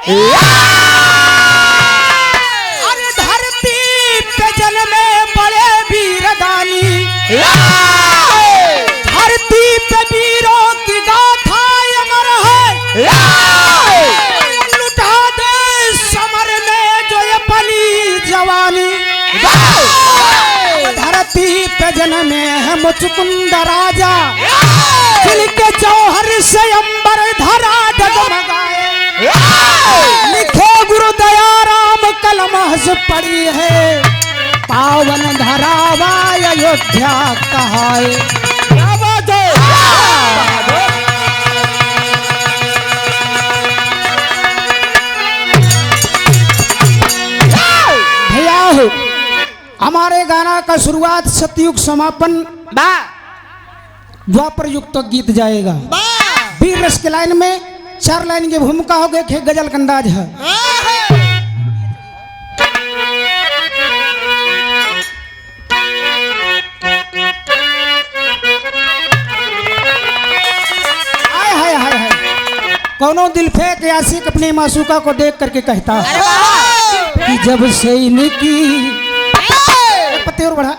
अरे धरती पे जन्मे बड़े वीरदानी, धरती पे वीरों की गाथा अमर है। लुटा दे समर में जो ये पली जवानी, धरती पे जन्मे है मुचकुंद राजा, जिनके जौहर से अंबर धरा डगमगाए। लिखे गुरु दया राम कलम हंस पड़ी है, पावन धरावा अयोध्या कहाए। भैया हो, हमारे गाना का शुरुआत सतयुग समापन द्वापर युग तक गीत जाएगा। वीर रस के लाइन में 4 लाइन की भूमिका हो गई, गजल का अंदाज है। कौनो दिल फेंक आशिक अपनी मासूका को देख करके कहता कि जब से इनकी पत्ते और बढ़ा,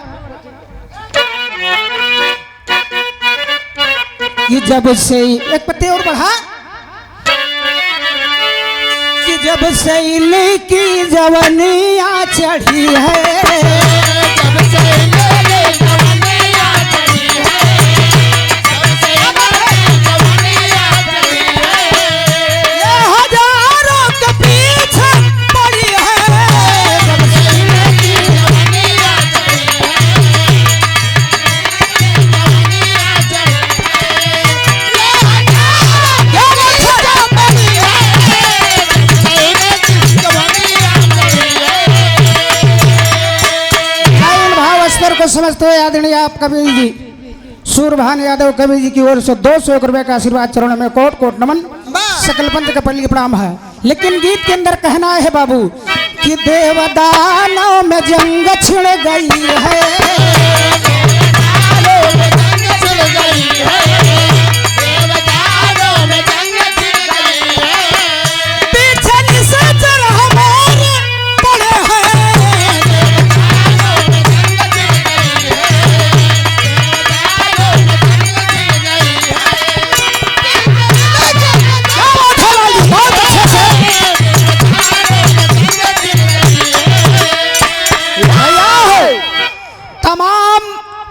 कि जब से एक पत्ते और बढ़ा, कि जब से इनकी जवानियाँ चढ़ी है, जब से समझते हो आदरणीय आप कबीर जी सूरभान यादव कबीर जी की ओर से 200 रुपए का आशीर्वाद चरणों में कोट कोट नमन, सकल पंथ का पल्ली प्रणाम है। लेकिन गीत के अंदर कहना है बाबू कि देवदानों में जंग छिड़ गई है,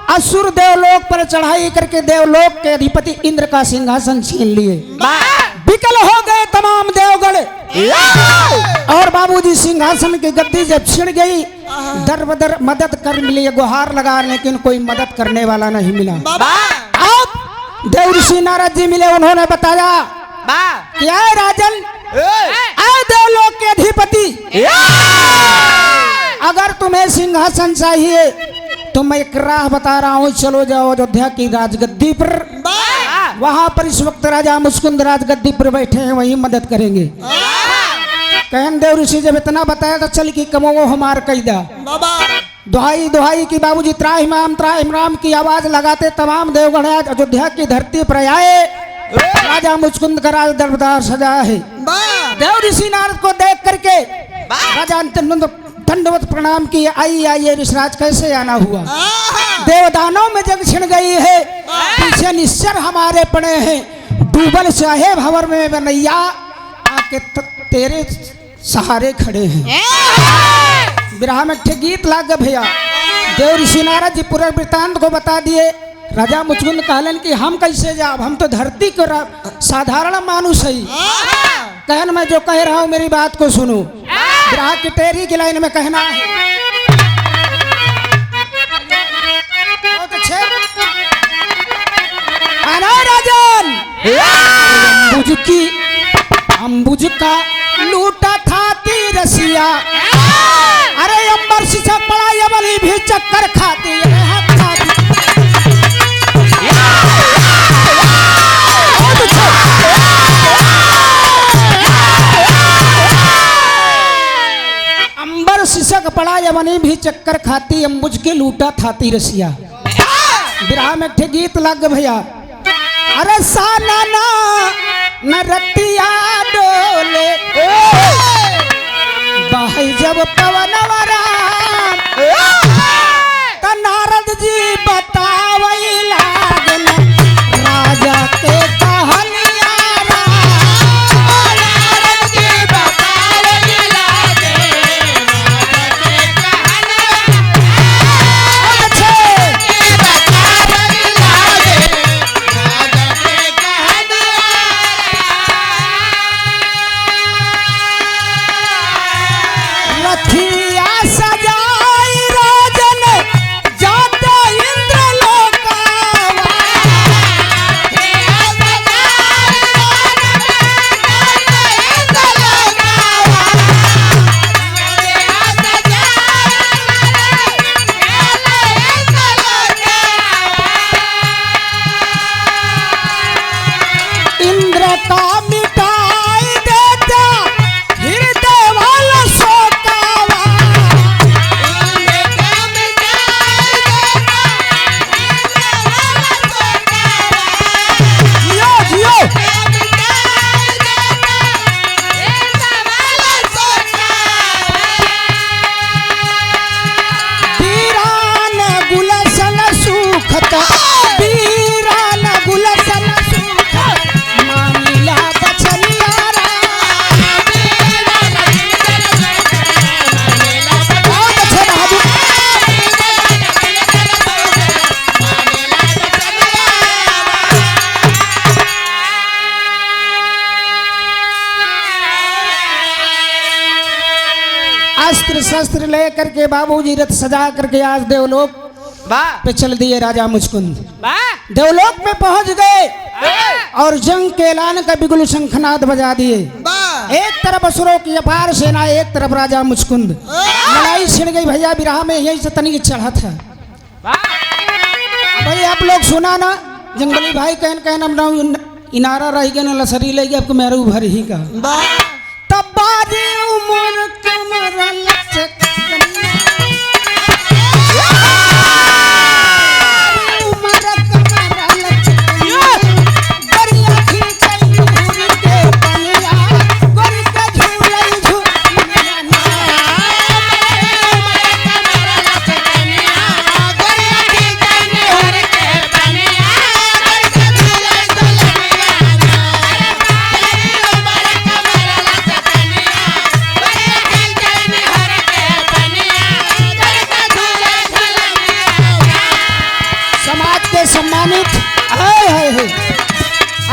असुर देवलोक पर चढ़ाई करके देवलोक के अधिपति इंद्र का सिंहासन छीन लिए। विकल हो गए तमाम देवगण और बाबूजी सिंहासन की गद्दी जब छिड़ गई, दर बदर मदद कर मिली, गुहार लगा, लेकिन कोई मदद करने वाला नहीं मिला। अब देव ऋषि नारद जी मिले, उन्होंने बताया क्या है राजन, देवलोक के अधिपति, अगर तुम्हें सिंहासन चाहिए तो मैं एक राह बता रहा हूँ, चलो जाओ अयोध्या की राजगद्दी पर, वहां पर इस वक्त राजा मुचकुंद राजगद्दी पर बैठे हैं, वही मदद करेंगे। कहन देव ऋषि जब इतना बताया तो चल की कमो हमार कैदा, दुहाई दुहाई की बाबूजी त्राहिमाम त्राहिमाम की आवाज लगाते तमाम देवगण अयोध्या की धरती पर आए। राजा मुचकुंद का राज दरबार सजा है। देव ऋषि नारद को देख करके राजा दंडवत प्रणाम किए, आइए ऋषिराज कैसे आना हुआ, देवदानों में जंग छिड़ गई है, पीछे निश्चर हमारे पड़े हैं, डूबल चाहे भंवर में बनैया, आके तेरे सहारे खड़े हैं। विरह में गीत लाग भैया, देव ऋषि नारद जी पूरे वृतांत को बता दिए। राजा मुचकुंद कहलन कि हम कैसे जाब, हम तो धरती को साधारण मानुष है। कहन मैं जो कह रहा हूँ मेरी बात को सुनो। विरह की टेरी की लाइन में कहना है, राजन अंबुज का लूटा था रसिया, अरे अंबर से पड़ा यमली भी चक्कर खाती है। अंबर सिसक पड़ा यमनी भी चक्कर खाती, अंबुज के लूटा थाती रसिया। विरह में गीत लग भैया, अरे साना न रतिया डोले बहे जब पवनवरा त नारद जी बतावई लागन राजा के कहानिया नारद जी बतावई लागन रथिया सजाई राजन जाते इंद्र लोकावा इंद्र का मिटाई देता हृदय वाला शोकावा जियो जियो वीरान गुलशन सुखत वीरान गुलशन सुखत मामिला बचनिया बहुत अच्छे महाजू अस्त्र शस्त्र लेकर के बाबूजी रथ सजा करके आज देवलोक पे चल दिए राजा मुचकुंद देवलोक में पहुंच गए और जंग के ऐलान का बिगुल शंखनाद बजा दिए एक तरफ असुरों की अपार सेना एक तरफ राजा मुचकुंद लड़ाई छिड़ गई भैया बिरहा में यही से तनिक चढ़ा था भाई आप लोग सुना ना जंगली भाई कहन कहन अपना इनारा रह गए न लसरी ले गए आपको मेरू भर ही का तब बाजी उमर कमर लचक उमर कमर लचक गरिया खींचई घूर के पनिया गोरी के झूलई झूलिया ना समाज के सम्मानित है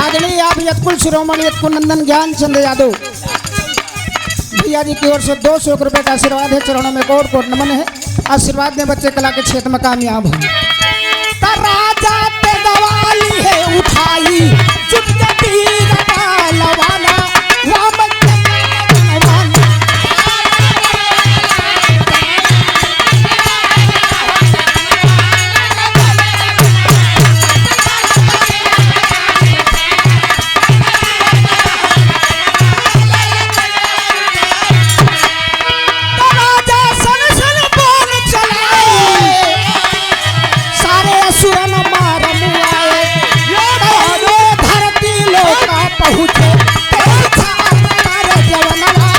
आदरणीय आप यतकुल शिरोमणि यतकुल नंदन ज्ञानचंद यादव भैया जी की ओर से 200 रुपए का आशीर्वाद है चरणों में कोट कोट नमन है आशीर्वाद दें बच्चे कला के क्षेत्र में कामयाब हो राजा ते दवाली है उठाई चुप तीर लवाना राम राजा सन सन बोल चलाए सारे असुरन मार मुआए यो धरती लोका पहुँचे जवनवा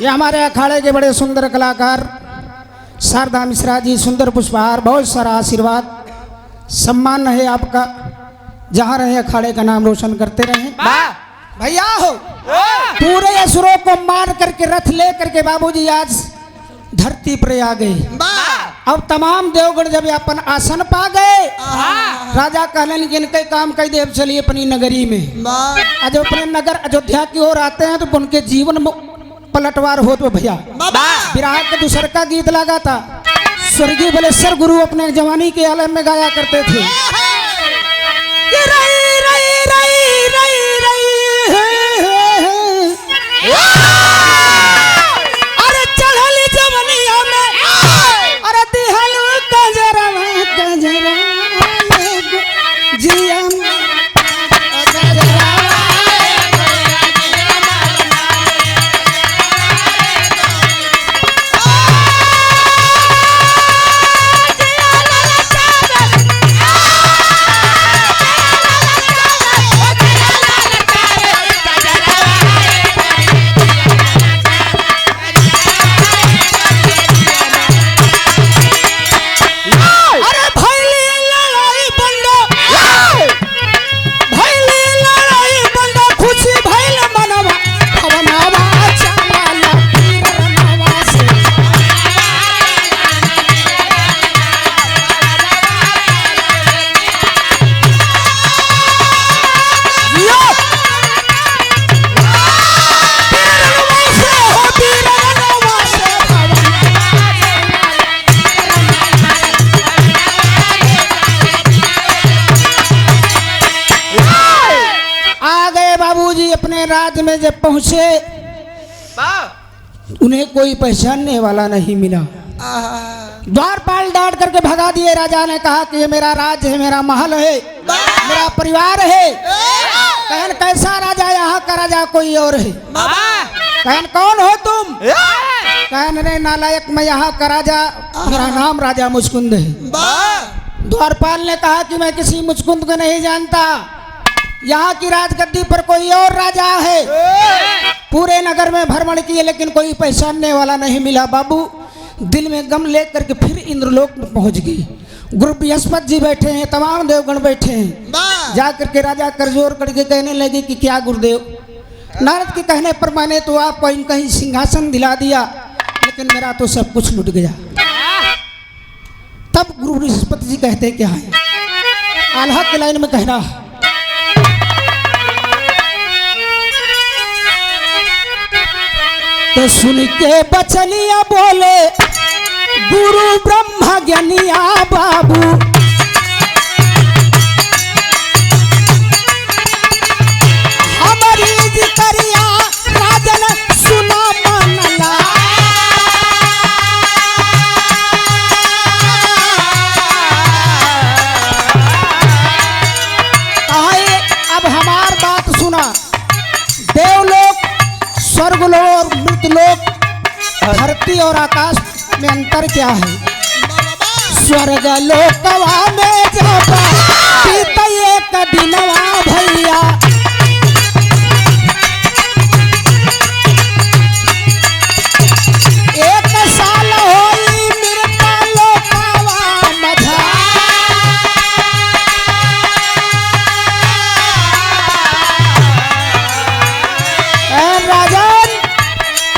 ये हमारे अखाड़े के बड़े सुंदर कलाकार शारदा मिश्रा जी सुंदर पुष्पहार बहुत सारा आशीर्वाद सम्मान है आपका जहाँ रहे अखाड़े का नाम रोशन करते रहे भैया हो पूरे असुरों को मार करके रथ ले करके बाबूजी आज धरती पर आ गए अब तमाम देवगण जब अपन आसन पा गए राजा कहलन कि इनके काम कई देव चलिए अपनी नगरी में आज अपने नगर अयोध्या की ओर आते हैं तो उनके जीवन पलटवार हो तो भैया विराह के दूसर का गीत लगा था स्वर्गीय बलेश्वर गुरु अपने जवानी के आलम में गाया करते थे में राज में जब पहुंचे उन्हें कोई पहचानने वाला नहीं मिला। द्वारपाल डांट करके भगा दिए। राजा ने कहा कि ये मेरा राज्य है, मेरा महल है, मेरा परिवार है। कहन कैसा राजा, यहाँ का राजा कोई और है। कहन कौन हो तुम? कहन रे नालायक, मैं यहाँ का राजा, मेरा नाम राजा मुचकुंद है। द्वारपाल ने कहा कि मैं किसी मुचकुंद को नहीं जानता, यहाँ की राजगद्दी पर कोई और राजा है। पूरे नगर में भ्रमण किए लेकिन कोई पहचानने वाला नहीं मिला। बाबू दिल में गम लेकर के फिर इंद्रलोक में पहुंच गई। गुरु बृहस्पति जी बैठे हैं, तमाम देवगण बैठे हैं। जा करके राजा करजोर करके कहने लगे कि क्या गुरुदेव, नारद के कहने पर मैंने तो आपको कहीं सिंहासन दिला दिया लेकिन मेरा तो सब कुछ लुट गया। तब गुरु बृहस्पति जी कहते क्या है, आल्हा के लाइन में कहना, तो सुन के बचनिया बोले गुरु ब्रह्मा ज्ञानिया बाबू, हमारी जिक्रिया राजन सुना मनला। अब हमार बात सुना। देवलोक, स्वर्गलोक, मृतलोक, धरती और आकाश में अंतर क्या है? स्वर्गलोकवा में जब बीते एक दिनवा भैया, एक साल होई मृतलोकवा मझा।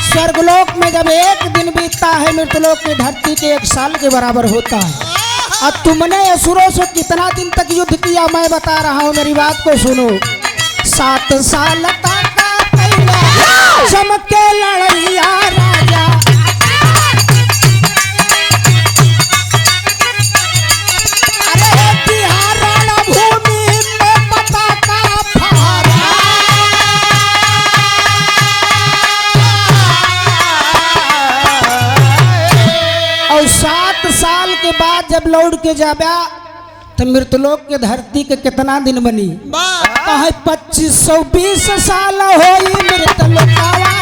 स्वर्गलोक में जब एक दिन बीतता है, मृतलोक की धरती के एक साल के बराबर होता है। अब तुमने असुरों से कितना दिन तक युद्ध किया मैं बता रहा हूँ, मेरी बात को सुनो। 7 साल तक चमके लड़ैया राजा, अरे बिहार रणभूमि में पताका फहरा। और 7 साल के बाद जब लौट के जाबा तो मृतलोक के धरती के कितना दिन बनी? 2520 साल होई मृतलोकवा।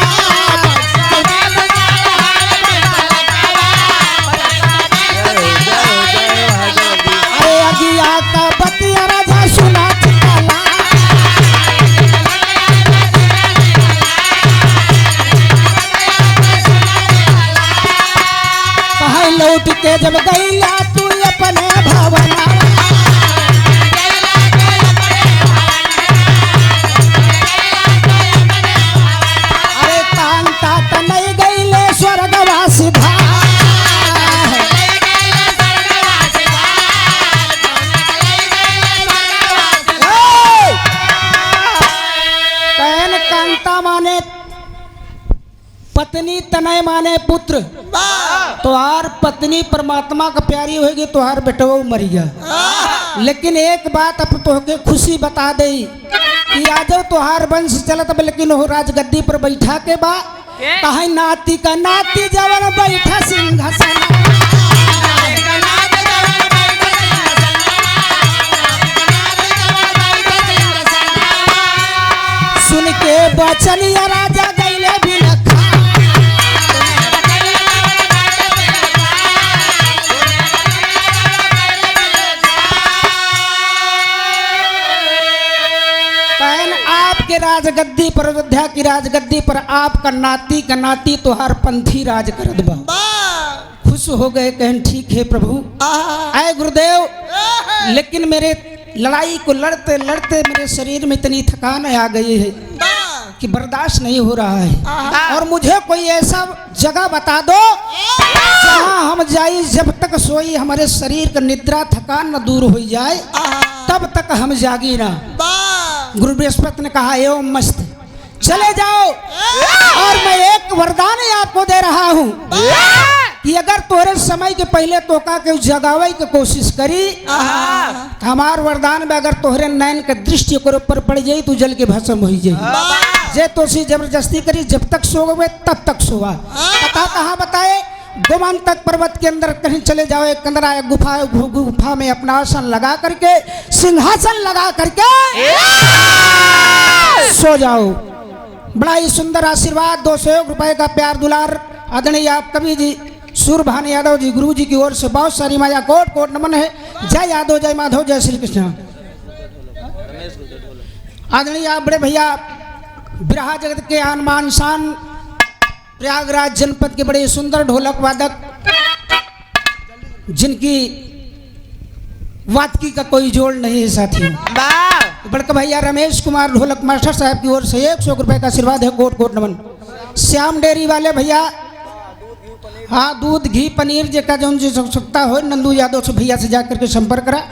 अरे अगिया का बतिया राजा सुना चला, कहा लौट के जब गईला तू अपने भवना। अरे कांता त नहीं गईले स्वर्गवासी धा, कांता माने पत्नी, तनय माने पुत्र। तो हर पत्नी परमात्मा का प्यारी होगी तो हर बेटवा मरी गया। लेकिन एक बात अब तो के खुशी बता दे कि आज तो हर वंश चलत, लेकिन वो राजगद्दी पर बैठा के बा कहा नाती का नाती जवन बैठा सिंहासन। सुन के बचनिया राजा गईले भी लखा, आपके राजगद्दी पर, अयोध्या की राजगद्दी पर आपका नाती का नाती तो हर पंथी राज करत बा। खुश हो गए, कहन ठीक है प्रभु, आए गुरुदेव। लेकिन मेरे लड़ाई को लड़ते लड़ते मेरे शरीर में इतनी थकान आ गई है कि बर्दाश्त नहीं हो रहा है, और मुझे कोई ऐसा जगह बता दो जहाँ हम जाई, जब तक सोई हमारे शरीर का निद्रा थकान न दूर हो जाए तब तक हम जागी ना। गुरु बृहस्पति ने कहा एवं मस्त, चले जाओ, और मैं एक वरदान आपको दे रहा हूँ कि अगर तोरे समय के पहले तोका के जगावे की कोशिश करी तो हमार वरदान में अगर तोहरे नैन के दृष्टि के ऊपर पड़ जाई तो जल के भस्म हो जाई। जे तो सी जबरदस्ती करी, जब तक सोओगे तब तक सोआ। कथा कहाँ बताए? गोमंतक पर्वत के अंदर कहीं चले जाओ, एक कंदरा एक गुफा में अपना आसन लगा करके, सिंहासन लगा करके सो जाओ। बड़ा ही सुंदर आशीर्वाद, 201 रुपए का प्यार दुलार आदरणीय आप कवि जी सूरभान यादव जी गुरु जी की ओर से बहुत सारी माया कोट कोट नमन है। जय यादव, जय माधव, जय श्री कृष्ण। आदरणीय आप बड़े भैया बिरहा जगत के आनमान शान प्रयागराज जनपद के बड़े सुंदर ढोलक वादक, जिनकी वादकी का कोई जोड़ नहीं है साथियों। बड़का भैया रमेश कुमार ढोलक मास्टर साहब की ओर से 100 रुपए का आशीर्वाद है, कोट कोट नमन। श्याम डेयरी वाले भैया, हाँ दूध घी पनीर जेका जो आवश्यकता हो, नंदू यादव से भैया से जाकर के संपर्क करा।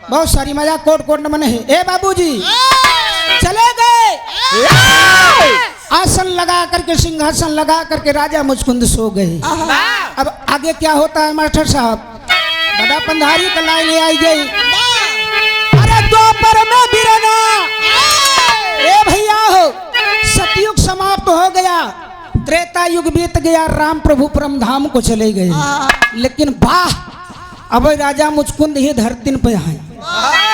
बहुत सारी मजा, कोट कोट नमन है। ए बाबूजी चले गए, आसन लगा करके सिंहासन लगा करके राजा मुचकुंद सो गए। अब आगे क्या होता है मास्टर साहब? बड़ा पंधारी का लाइन आई गई। अरे दोपहर में बिरना, ए भैया हो, सतयुग समाप्त हो गया, त्रेता युग बीत गया, राम प्रभु परम धाम को चले गए। लेकिन वाह, अब राजा मुचकुंद ही धरती पे आए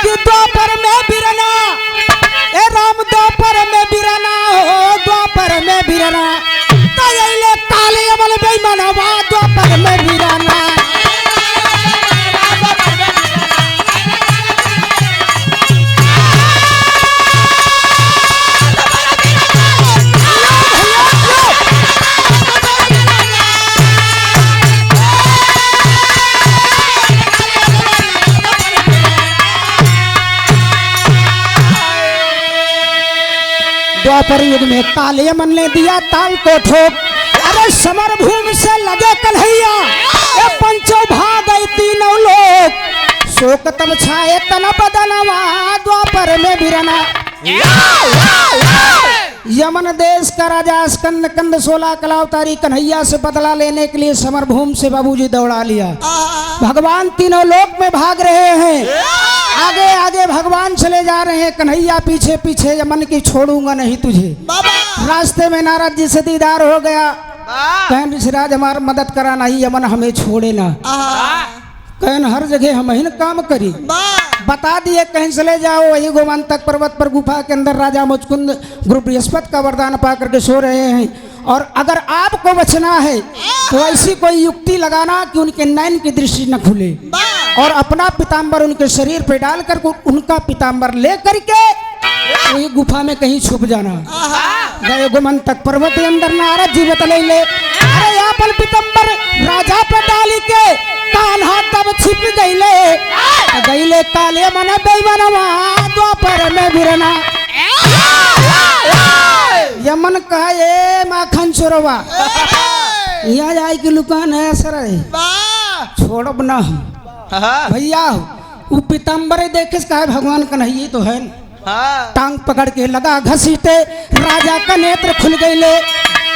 कि दोपहर में बिरना, ए राम दोपहर में बिरना हो, दोपहर में बिरना, तयले काले अमल बेईमानवा, दोपहर में बिरना। द्वापर युग में काले मन ने दिया ताल को ठोक, अरे समर भूमि से लगे कन्हैया, ये पंचों भाग गए तीनों लोग, शोक तब छाए तन बदनवा, द्वापर में बिरना। यमन देश का राजा स्कंद कंद 16 कलावतारी कन्हैया से बदला लेने के लिए समरभूमि से बाबूजी दौड़ा लिया। भगवान तीनों लोक में भाग रहे हैं, आगे आगे भगवान चले जा रहे हैं, कन्हैया पीछे पीछे, यमन की छोड़ूंगा नहीं तुझे। रास्ते में नारद जी से दीदार हो गया, कहें ऋषिराज हमारा मदद करा, नहीं यमन हमें छोड़े ना, कहें हर जगह हम ही काम करी। बता दिए कहीं चले जाओ, वही गोमंतक पर्वत पर गुफा के अंदर राजा मुचकुंद गुरु बृहस्पति का वरदान पा करके सो रहे हैं। और अगर आपको बचना है तो ऐसी कोई युक्ति लगाना कि उनके नयन की दृष्टि न खुले, और अपना पीताम्बर उनके शरीर पे डालकर उनका पीताम्बर ले करके वही गुफा में कहीं छुप जाना। गए गोमंतक पर्वत के अंदर नारद जी बतले ले, अरे अपन पीताम्बर राजा पे डाली के कान्हा तब छिप गईले काले मन बेईमानवा, द्वापर में बिरना। यमन कहा ये माखन चोरवा, यहाँ जाए की लुकान है सर, छोड़ब ना भैया। वो पीताम्बर देखे कहा भगवान कन्हैया तो है, टांग पकड़ के लगा घसीटे, राजा का नेत्र खुल गईले।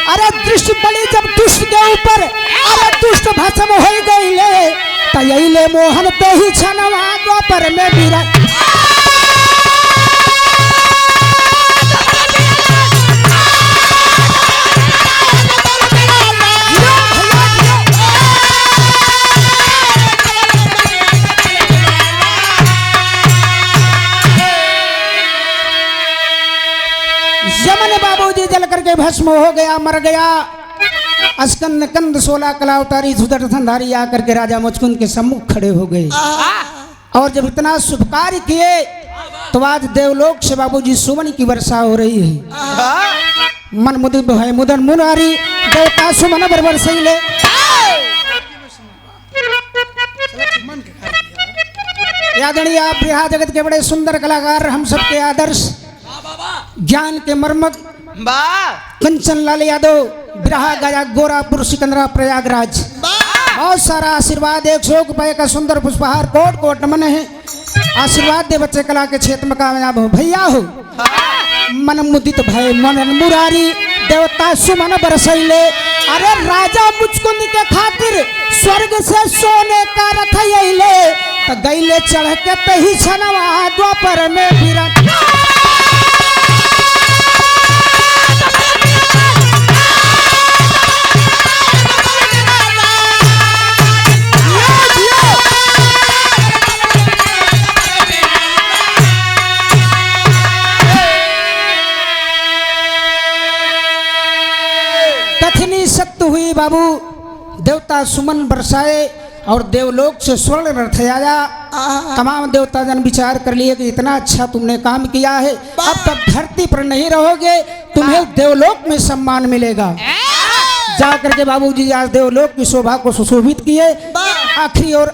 अरे दृष्टि पड़ी जब दुष्ट के ऊपर, अरे दुष्ट भस्म हो गईले, तयले मोहन ते ही छनवा, द्वापर में बिरना। यमन बाबूजी जल करके भस्म हो गया, मर गया। अस्कंद कंद 16 कलावतारी सुदर्शनधारी आकर के राजा मुचकुंद के सम्मुख खड़े हो गए। और जब इतना शुभ कार्य किए तो आज देवलोक से बाबूजी सुमन की वर्षा हो रही है। मन मुदित है मुदन मुरारी, देवता सुमन बरबर सही ले। आदरणीय आप बिहार जगत के बड़े सुंदर कलाकार, हम सबके आदर्श ज्ञान के मर्मक कंचन लाल यादव, बिरहा गया गोरापुर सिकंदरा प्रयागराज, बहुत सारा आशीर्वाद, 100 रुपए का सुंदर पुष्पहार, कोट कोट नमन है। आशीर्वाद दे बच्चे कला के क्षेत्र में कामयाब हो भैया हो। मन मुदित भय मनन मुरारी, देवता सुमन बरसैले। अरे राजा मुचकुंद के खातिर स्वर्ग से सोने का रथ अइले, तो गईले चढ़ के तही छनवा, द्वापर में बिरना। हुई बाबू, देवता सुमन बरसाए और देवलोक से स्वर्ण रथ आया। तमाम देवता जन विचार कर लिए कि इतना अच्छा तुमने काम किया है, अब तक धरती पर नहीं रहोगे, तुम्हें देवलोक में सम्मान मिलेगा। जा करके बाबूजी आज देवलोक की शोभा को सुशोभित किए। आखिरी और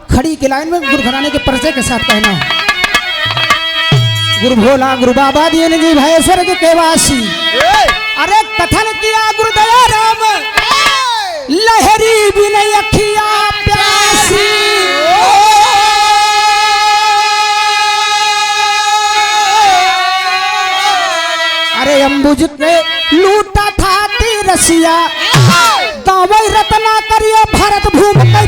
खड़ी की लाइन में गुरु घराने के परिचय के साथ कहना, गुरु भोला गुरु बाबा दिए जी भाई स्वर्ग के वासी। अरे कथन किया गुरुदया राम, लहरी भी नहीं अखिया प्यासी। अरे अंबुज के लूटा था रसिया, दावई रत्ना करिए भारत भूमि के